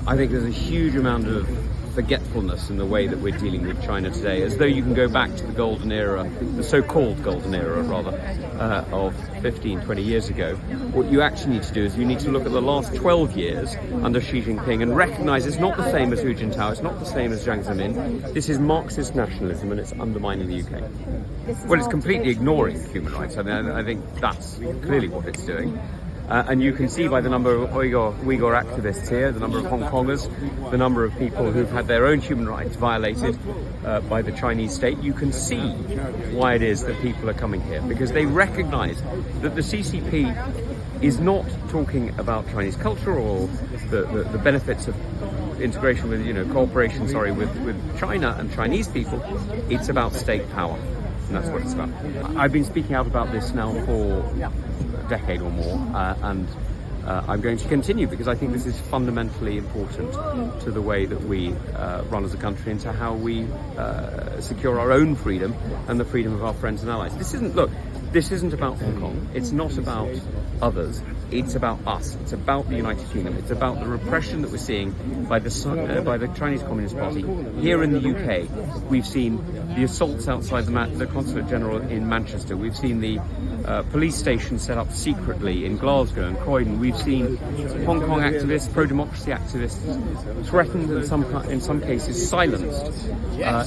I think there's a huge amount of forgetfulness in the way that we're dealing with China today, as though you can go back to the golden era, the so-called golden era rather, of 15, 20 years ago. What you actually need to do is you need to look at the last 12 years under Xi Jinping and recognise it's not the same as Hu Jintao, it's not the same as Jiang Zemin. This is Marxist nationalism and it's undermining the UK. Well, it's completely ignoring human rights. I mean, I think that's clearly what it's doing. And you can see by the number of Uyghur activists here, the number of Hong Kongers, the number of people who've had their own human rights violated by the Chinese state, you can see why it is that people are coming here, because they recognise that the CCP is not talking about Chinese culture or the benefits of integration with, cooperation, with China and Chinese people. It's about state power. And that's what it's about. I've been speaking out about this now for a decade or more, and I'm going to continue because I think this is fundamentally important to the way that we run as a country and to how we secure our own freedom and the freedom of our friends and allies. This isn't about Hong Kong. It's not about others. It's about us. It's about the United Kingdom. It's about the repression that we're seeing by the Chinese Communist Party. Here in the UK, we've seen the assaults outside the Consulate General in Manchester. We've seen the police stations set up secretly in Glasgow and Croydon. We've seen Hong Kong activists, pro-democracy activists, threatened and in some cases silenced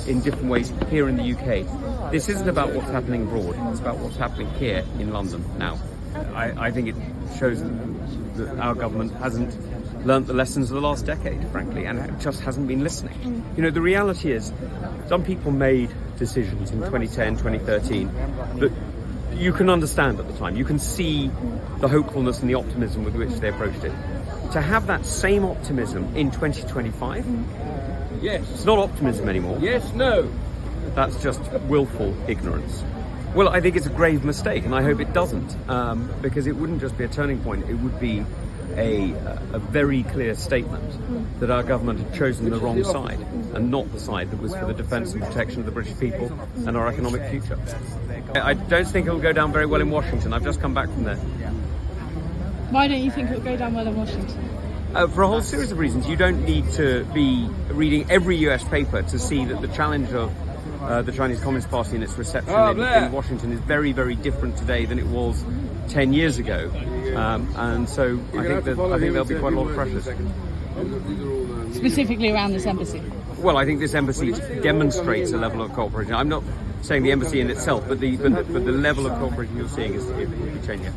in different ways here in the UK. This isn't about what's happening abroad. It's about what's happening here in London now. I think it shows that our government hasn't learnt the lessons of the last decade, frankly, and it just hasn't been listening. The reality is, some people made decisions in 2010, 2013 that you can understand at the time. You can see the hopefulness and the optimism with which they approached it. To have that same optimism in 2025, yes, it's not optimism anymore. Yes, no. That's just willful ignorance. Well, I think it's a grave mistake, and I hope it doesn't, because it wouldn't just be a turning point, it would be a very clear statement that our government had chosen the wrong side, and not the side that was for the defence and protection of the British people and our economic future. I don't think it will go down very well in Washington. I've just come back from there. Why don't you think it will go down well in Washington? For a whole series of reasons. You don't need to be reading every US paper to see that the challenge of the Chinese Communist Party and its reception in Washington is very, very different today than it was 10 years ago. And so I think there'll be quite a lot of pressures. Specifically around this embassy? Well, I think this embassy demonstrates a level of cooperation. I'm not saying the embassy in itself, but the level of cooperation you're seeing is changing.